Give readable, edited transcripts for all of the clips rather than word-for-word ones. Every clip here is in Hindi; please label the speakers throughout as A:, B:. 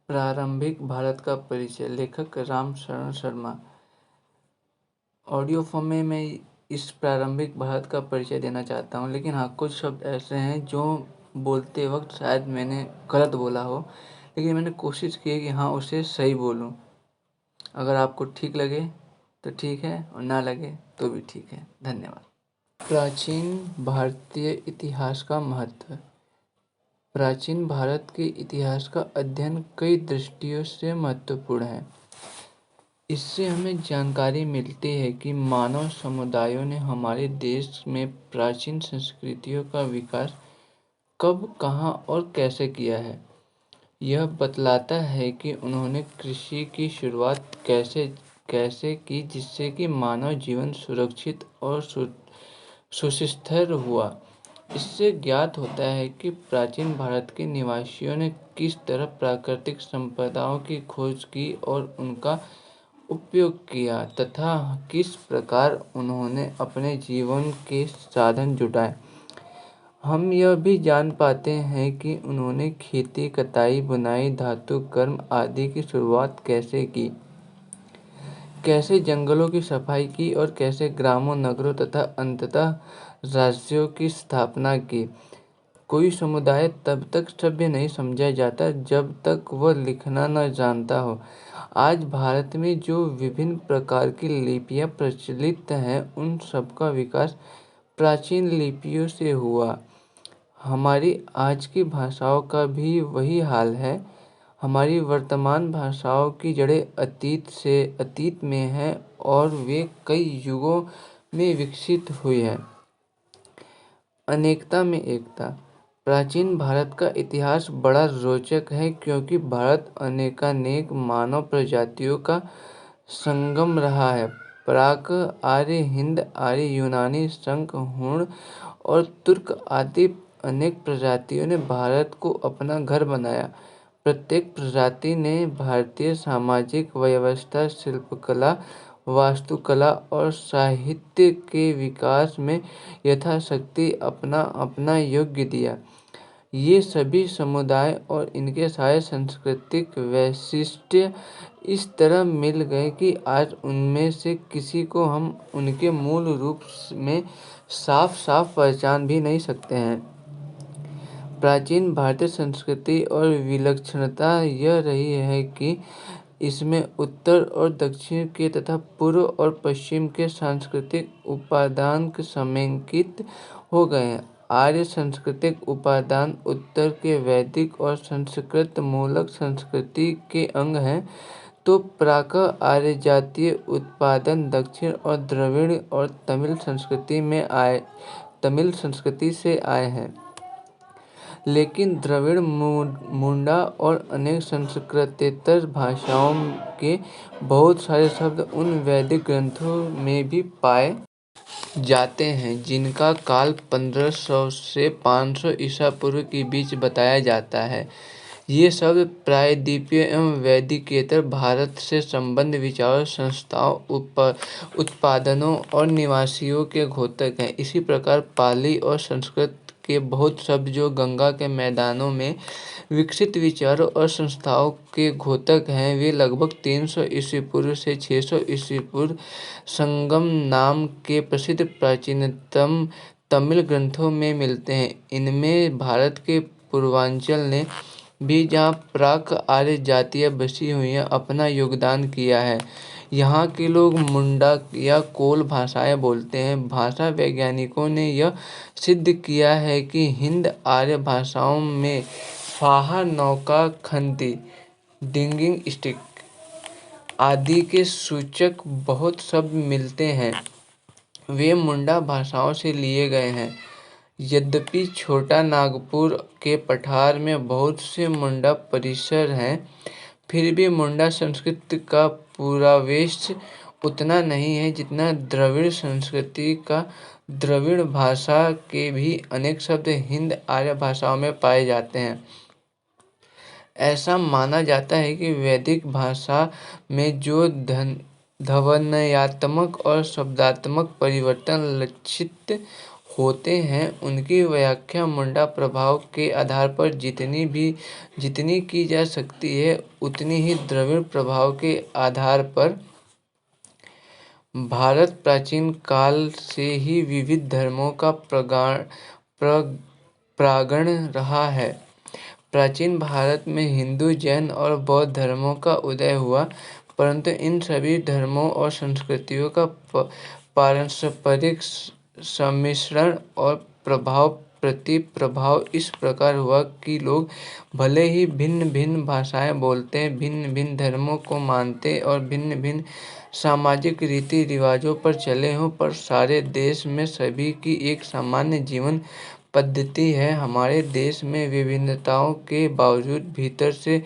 A: प्रारंभिक भारत का परिचय। लेखक राम शरण शर्मा। ऑडियो फॉर्म में मैं इस प्रारंभिक भारत का परिचय देना चाहता हूँ, लेकिन हाँ, कुछ शब्द ऐसे हैं जो बोलते वक्त शायद मैंने गलत बोला हो, लेकिन मैंने कोशिश की है कि हाँ उसे सही बोलूँ। अगर आपको ठीक लगे तो ठीक है, और ना लगे तो भी ठीक है। धन्यवाद। प्राचीन भारतीय इतिहास का महत्व। प्राचीन भारत के इतिहास का अध्ययन कई दृष्टियों से महत्वपूर्ण है। इससे हमें जानकारी मिलती है कि मानव समुदायों ने हमारे देश में प्राचीन संस्कृतियों का विकास कब, कहाँ और कैसे किया है। यह बतलाता है कि उन्होंने कृषि की शुरुआत कैसे कैसे की, जिससे कि मानव जीवन सुरक्षित और सुस्थिर हुआ। इससे ज्ञात होता है कि प्राचीन भारत के निवासियों ने किस तरह प्राकृतिक संपदाओं की खोज की और उनका उपयोग किया, तथा किस प्रकार उन्होंने अपने जीवन के साधन जुटाए। हम यह भी जान पाते हैं कि उन्होंने खेती, कताई, बुनाई, धातु कर्म आदि की शुरुआत कैसे की, कैसे जंगलों की सफाई की और कैसे ग्रामों, नगरों तथा अंततः राज्यों की स्थापना की। कोई समुदाय तब तक सभ्य नहीं समझा जाता जब तक वह लिखना न जानता हो। आज भारत में जो विभिन्न प्रकार की लिपियां प्रचलित हैं, उन सबका विकास प्राचीन लिपियों से हुआ। हमारी आज की भाषाओं का भी वही हाल है। हमारी वर्तमान भाषाओं की जड़ें अतीत में हैं और वे कई युगों में विकसित हुई हैं। अनेकता में एकता। प्राचीन भारत का इतिहास बड़ा रोचक है, क्योंकि भारत अनेकानेक मानव प्रजातियों का संगम रहा है। प्राक, आर्य, हिंद, आर्य, यूनानी, संक, हूण और तुर्क आदि अनेक प्रजातियों ने भारत को अपना घर बनाया। प्रत्येक प्रजाति ने भारतीय सामाजिक व्यवस्था, शिल्पकला, वास्तुकला और साहित्य के विकास में यथाशक्ति अपना अपना योग्य दिया। ये सभी समुदाय और इनके सारे सांस्कृतिक वैशिष्ट्य इस तरह मिल गए कि आज उनमें से किसी को हम उनके मूल रूप में साफ साफ पहचान भी नहीं सकते हैं। प्राचीन भारतीय संस्कृति और विलक्षणता यह रही है कि इसमें उत्तर और दक्षिण के तथा पूर्व और पश्चिम के सांस्कृतिक उपादान समेकित हो गए हैं। आर्य सांस्कृतिक उपादान उत्तर के वैदिक और संस्कृत मूलक संस्कृति के अंग हैं, तो प्राक आर्य जातीय उपादान दक्षिण और द्रविड़ और तमिल संस्कृति से आए हैं। लेकिन द्रविड़, मुंडा और अनेक संस्कृतेतर भाषाओं के बहुत सारे शब्द उन वैदिक ग्रंथों में भी पाए जाते हैं जिनका काल 1500 से 500 ईसा पूर्व के बीच बताया जाता है। ये शब्द प्रायद्वीपीय एवं वैदिकेतर भारत से संबद्ध विचारों, संस्थाओं, उत्पादनों और निवासियों के द्योतक हैं। इसी प्रकार पाली और संस्कृत के बहुत शब्द जो गंगा के मैदानों में विकसित विचारों और संस्थाओं के द्योतक हैं, वे लगभग 300 ईस्वी पूर्व से 600 ईस्वी पूर्व संगम नाम के प्रसिद्ध प्राचीनतम तमिल ग्रंथों में मिलते हैं। इनमें भारत के पूर्वांचल ने भी, जहाँ प्राक आर्य जातियाँ बसी हुई हैं, अपना योगदान किया है। यहाँ के लोग मुंडा या कोल भाषाएं बोलते हैं। भाषा वैज्ञानिकों ने यह सिद्ध किया है कि हिंद आर्य भाषाओं में फाहा, नौका, खंती, डिंगिंग स्टिक आदि के सूचक बहुत शब्द मिलते हैं। वे मुंडा भाषाओं से लिए गए हैं। यद्यपि छोटा नागपुर के पठार में बहुत से मुंडा परिसर हैं, फिर भी मुंडा संस्कृति का पुरावेश उतना नहीं है जितना द्रविड़ संस्कृति का। द्रविड़ भाषा के भी अनेक शब्द हिंद आर्य भाषाओं में पाए जाते हैं। ऐसा माना जाता है कि वैदिक भाषा में जो ध्वन्यात्मक और शब्दात्मक परिवर्तन लक्षित होते हैं उनकी व्याख्या मुंडा प्रभाव के आधार पर जितनी की जा सकती है उतनी ही द्रविड़ प्रभाव के आधार पर। भारत प्राचीन काल से ही विविध धर्मों का प्रांगण रहा है। प्राचीन भारत में हिंदू, जैन और बौद्ध धर्मों का उदय हुआ, परंतु इन सभी धर्मों और संस्कृतियों का पारस्परिक सम्मिश्रण और प्रभाव प्रतिप्रभाव इस प्रकार हुआ कि लोग भले ही भिन्न भिन्न भाषाएं बोलते, भिन्न भिन्न धर्मों को मानते और भिन्न भिन्न सामाजिक रीति रिवाजों पर चले हों, पर सारे देश में सभी की एक सामान्य जीवन पद्धति है। हमारे देश में विभिन्नताओं के बावजूद भीतर से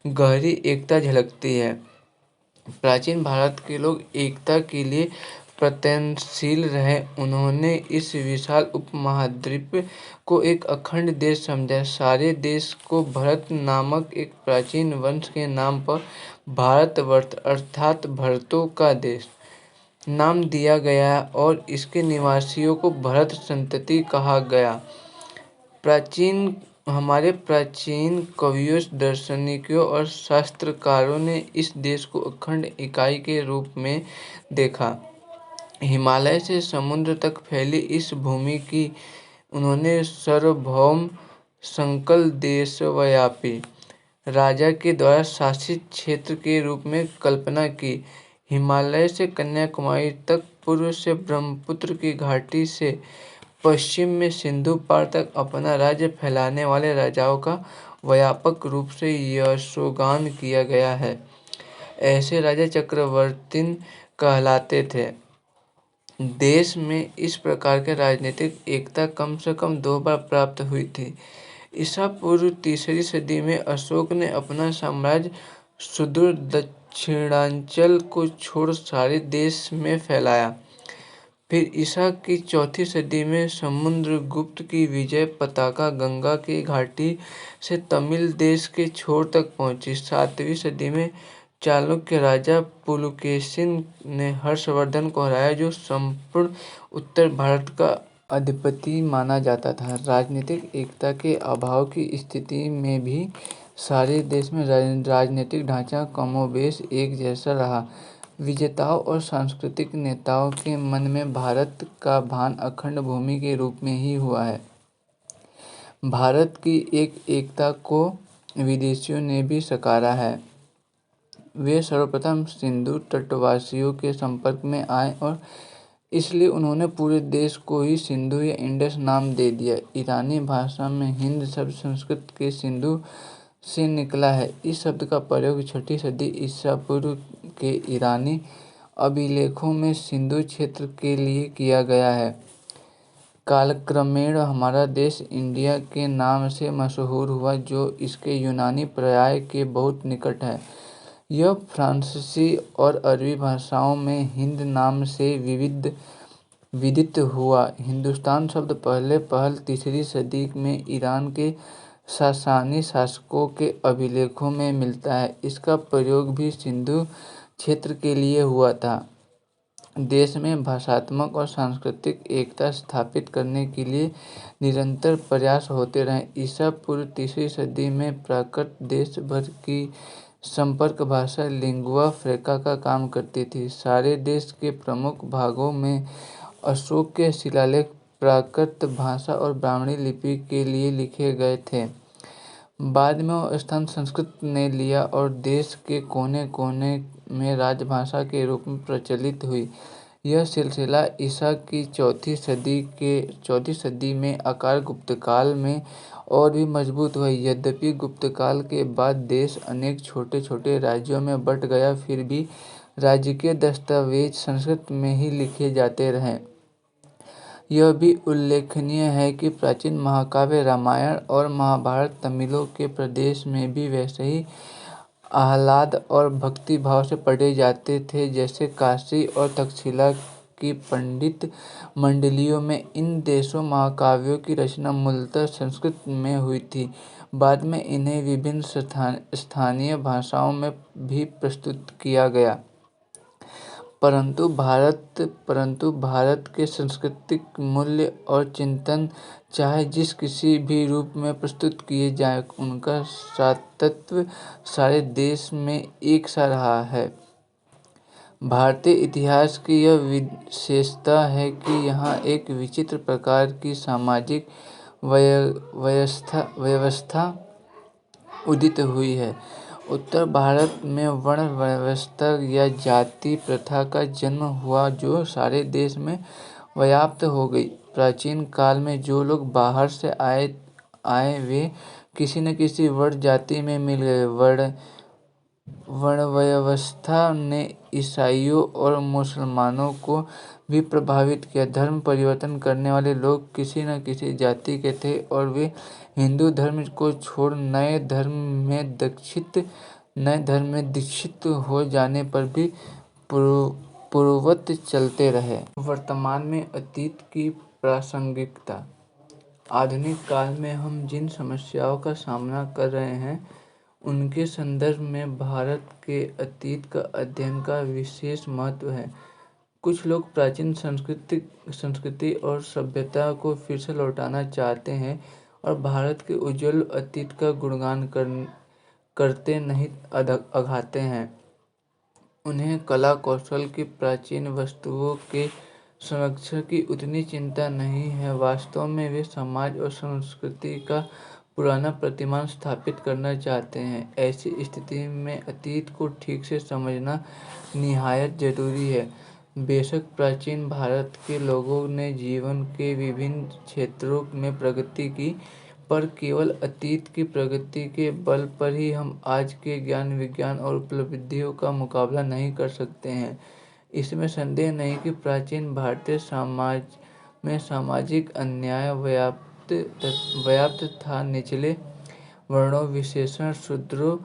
A: गहरी एकता झलकती है। प्राचीन भारत के लोग एकता के लिए प्रयत्नशील रहे। उन्होंने इस विशाल उपमहाद्वीप को एक अखंड देश समझा। सारे देश को भरत नामक एक प्राचीन वंश के नाम पर भारतवर्ष अर्थात भरतों का देश नाम दिया गया और इसके निवासियों को भरत संतति कहा गया। हमारे प्राचीन कवियों, दार्शनिकों और शास्त्रकारों ने इस देश को अखंड इकाई के रूप में देखा। हिमालय से समुद्र तक फैली इस भूमि की उन्होंने सार्वभौम सकल देशव्यापी राजा के द्वारा शासित क्षेत्र के रूप में कल्पना की। हिमालय से कन्याकुमारी तक, पूर्व से ब्रह्मपुत्र की घाटी से पश्चिम में सिंधु पार तक अपना राज्य फैलाने वाले राजाओं का व्यापक रूप से यशोगान किया गया है। ऐसे राजा चक्रवर्ती कहलाते थे। देश में इस प्रकार की राजनीतिक एकता कम से कम 2 बार प्राप्त हुई थी। ईसा पूर्व 3री सदी में अशोक ने अपना साम्राज्य सुदूर दक्षिणांचल को छोड़ सारे देश में फैलाया। फिर ईसा की 4ठी सदी में समुद्रगुप्त की विजय पताका गंगा की घाटी से तमिल देश के छोर तक पहुंची। 7वीं सदी में चालुक्य राजा पुलकेशिन ने हर्षवर्धन को हराया, जो संपूर्ण उत्तर भारत का अधिपति माना जाता था। राजनीतिक एकता के अभाव की स्थिति में भी सारे देश में राजनीतिक ढांचा कमोबेश एक जैसा रहा। विजेताओं और सांस्कृतिक नेताओं के मन में भारत का भान अखंड भूमि के रूप में ही हुआ है। भारत की एकता को विदेशियों ने भी सकारा है। वे सर्वप्रथम सिंधु तटवासियों के संपर्क में आए और इसलिए उन्होंने पूरे देश को ही सिंधु या इंडस नाम दे दिया। ईरानी भाषा में हिंद शब्द संस्कृत के सिंधु से निकला है। इस शब्द का प्रयोग 6ठी सदी ईसा पूर्व के ईरानी अभिलेखों में सिंधु क्षेत्र के लिए किया गया है। कालक्रमेण हमारा देश इंडिया के नाम से मशहूर हुआ, जो इसके यूनानी पर्याय के बहुत निकट है। यह फ्रांसीसी और अरबी भाषाओं में हिंद नाम से विदित हुआ। हिंदुस्तान शब्द पहल 3री सदी में ईरान के सासानी शासकों के अभिलेखों में मिलता है। इसका प्रयोग भी सिंधु क्षेत्र के लिए हुआ था। देश में भाषात्मक और सांस्कृतिक एकता स्थापित करने के लिए निरंतर प्रयास होते रहे। ईसा पूर्व 3री सदी में प्राकृत देश भर की संपर्क भाषा लिंगुआ फ्रैंका का काम करती थी। सारे देश के प्रमुख भागों में अशोक के शिलालेख प्राकृत भाषा और ब्राह्मणी लिपि के लिए लिखे गए थे। बाद में वह स्थान संस्कृत ने लिया और देश के कोने कोने में राजभाषा के रूप में प्रचलित हुई। यह सिलसिला ईसा की 4ठी सदी में आकार गुप्तकाल में और भी मजबूत हुआ। यद्यपि गुप्तकाल के बाद देश अनेक छोटे छोटे राज्यों में बंट गया, फिर भी राज्य के दस्तावेज संस्कृत में ही लिखे जाते रहे। यह भी उल्लेखनीय है कि प्राचीन महाकाव्य रामायण और महाभारत तमिलों के प्रदेश में भी वैसे ही आह्लाद और भक्तिभाव से पढ़े जाते थे जैसे काशी और तक्षशिला की पंडित मंडलियों में। इन देशों महाकाव्यों की रचना मूलतः संस्कृत में हुई थी। बाद में इन्हें विभिन्न स्थानीय भाषाओं में भी प्रस्तुत किया गया। परंतु भारत के सांस्कृतिक मूल्य और चिंतन चाहे जिस किसी भी रूप में प्रस्तुत किए जाएं, उनका सातत्य सारे देश में एक सा रहा है। भारतीय इतिहास की यह विशेषता है कि यहाँ एक विचित्र प्रकार की सामाजिक व्यवस्था उदित हुई है। उत्तर भारत में वर्ण व्यवस्था या जाति प्रथा का जन्म हुआ जो सारे देश में व्याप्त हो गई। प्राचीन काल में जो लोग बाहर से आए वे किसी न किसी वर्ण जाति में मिल गए। वर्ण व्यवस्था ने ईसाइयों और मुसलमानों को भी प्रभावित किया। धर्म परिवर्तन करने वाले लोग किसी न किसी जाति के थे और वे हिंदू धर्म को छोड़ नए धर्म में दीक्षित हो जाने पर भी पूर्ववत चलते रहे। वर्तमान में अतीत की प्रासंगिकता। आधुनिक काल में हम जिन समस्याओं का सामना कर रहे हैं उनके संदर्भ में भारत के अतीत का अध्ययन का विशेष महत्व है। कुछ लोग प्राचीन संस्कृति और सभ्यता को फिर से लौटाना चाहते हैं और भारत के उज्ज्वल अतीत का गुणगान करते नहीं अघाते हैं। उन्हें कला कौशल की प्राचीन वस्तुओं के संरक्षण की उतनी चिंता नहीं है। वास्तव में वे समाज और संस्कृति का पुराना प्रतिमान स्थापित करना चाहते हैं। ऐसी स्थिति में अतीत को ठीक से समझना निहायत जरूरी है। बेशक प्राचीन भारत के लोगों ने जीवन के विभिन्न क्षेत्रों में प्रगति की, पर केवल अतीत की प्रगति के बल पर ही हम आज के ज्ञान विज्ञान और उपलब्धियों का मुकाबला नहीं कर सकते हैं। इसमें संदेह नहीं कि प्राचीन भारतीय समाज में सामाजिक अन्याय व्याप्त था। निचले वर्णों विशेषण शूद्रों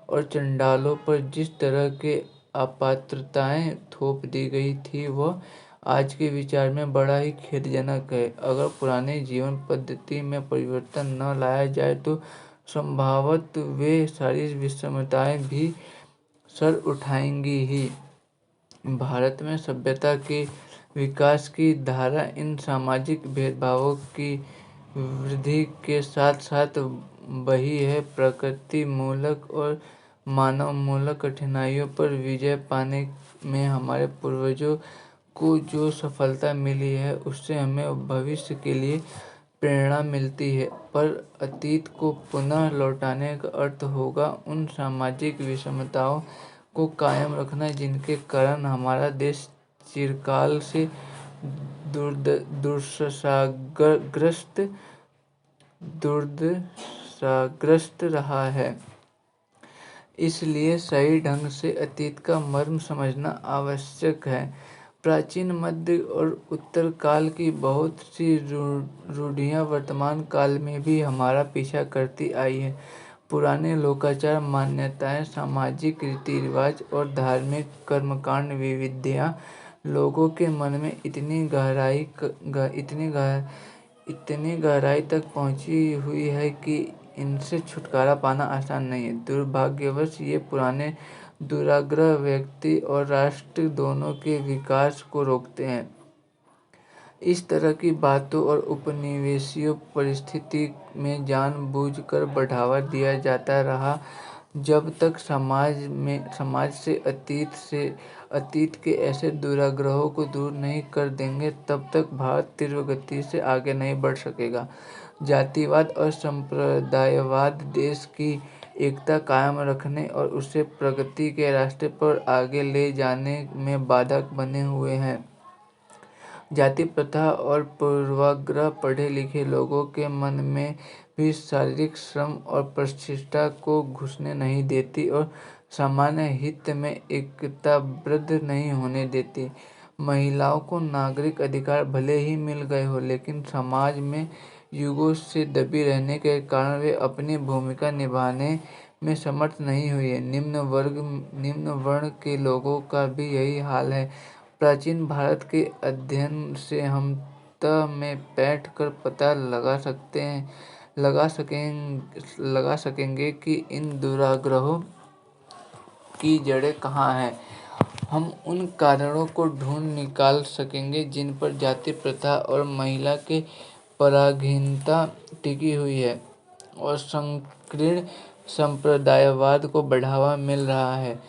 A: और चंडालों पर जिस तरह के अपात्रताएं थोप दी गई थी वह आज के विचार में बड़ा ही खेदजनक है। अगर पुराने जीवन पद्धति में परिवर्तन न लाया जाए तो संभवतः वे सारी विषमताएं भी सर उठाएंगी ही। भारत में सभ्यता के विकास की धारा इन सामाजिक भेदभावों की वृद्धि के साथ साथ बही है। प्रकृति मूलक और मानव मूलक कठिनाइयों पर विजय पाने में हमारे पूर्वजों को जो सफलता मिली है उससे हमें भविष्य के लिए प्रेरणा मिलती है। पर अतीत को पुनः लौटाने का अर्थ होगा उन सामाजिक विषमताओं को कायम रखना जिनके कारण हमारा देश चिरकाल से दुर्दशाग्रस्त रहा है। इसलिए सही ढंग से अतीत का मर्म समझना आवश्यक है। प्राचीन मध्य और उत्तर काल की बहुत सी रूढ़ियाँ वर्तमान काल में भी हमारा पीछा करती आई है। पुराने लोकाचार, मान्यताएं, सामाजिक रीति रिवाज और धार्मिक कर्मकांड विधियाँ लोगों के मन में इतनी गहराई तक पहुँची हुई है कि इनसे छुटकारा पाना आसान नहीं है। दुर्भाग्यवश ये पुराने दुराग्रह व्यक्ति और राष्ट्र दोनों के विकास को रोकते हैं। इस तरह की बातों और उपनिवेशीय परिस्थिति में जानबूझकर बढ़ावा दिया जाता रहा। जब तक समाज से अतीत के ऐसे दुराग्रहों को दूर नहीं कर देंगे तब तक भारत तीव्र गति से आगे नहीं बढ़ सकेगा। जातिवाद और संप्रदायवाद देश की एकता कायम रखने और उसे प्रगति के रास्ते पर आगे ले जाने में बाधक बने हुए हैं। जाति प्रथा और पूर्वाग्रह पढ़े लिखे लोगों के मन में भी शारीरिक श्रम और प्रतिष्ठा को घुसने नहीं देती और सामान्य हित में एकताबद्ध नहीं होने देती। महिलाओं को नागरिक अधिकार भले ही मिल गए हो, लेकिन समाज में युगों से दबी रहने के कारण वे अपनी भूमिका निभाने में समर्थ नहीं हुई है। निम्न वर्ण के लोगों का भी यही हाल है। प्राचीन भारत के अध्ययन से हम तह में बैठ कर पता लगा सकेंगे कि इन दुराग्रहों की जड़ें कहाँ हैं हम उन कारणों को ढूंढ निकाल सकेंगे जिन पर जाति प्रथा और महिला के पराधीनता टिकी हुई है और संकीर्ण संप्रदायवाद को बढ़ावा मिल रहा है।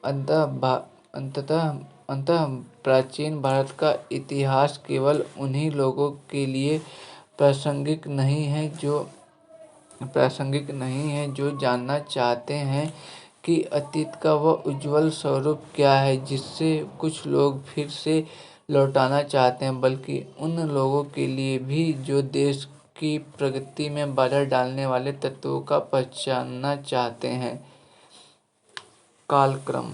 A: अंततः अंततः प्राचीन भारत का इतिहास केवल उन्हीं लोगों के लिए प्रासंगिक नहीं है जो जानना चाहते हैं कि अतीत का वह उज्ज्वल स्वरूप क्या है जिसे कुछ लोग फिर से लौटाना चाहते हैं, बल्कि उन लोगों के लिए भी जो देश की प्रगति में बाधा डालने वाले तत्वों को पहचानना चाहते हैं। कालक्रम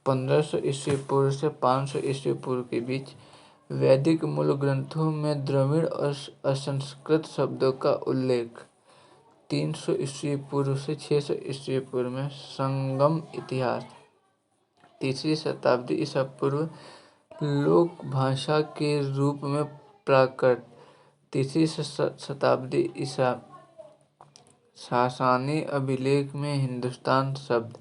A: 1500 ईस्वी पूर्व से 500 ईस्वी पूर्व के बीच वैदिक मूल ग्रंथों में द्रविड़ और असंस्कृत शब्दों का उल्लेख। 300 ईस्वी पूर्व से 600 ईस्वी पूर्व में संगम इतिहास। 3री शताब्दी ईसा पूर्व लोक भाषा के रूप में प्राकृत। 3री शताब्दी ईसा सासानी अभिलेख में हिंदुस्तान शब्द।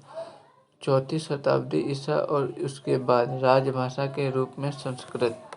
A: 4ठी शताब्दी ईसा और उसके बाद राजभाषा के रूप में संस्कृत।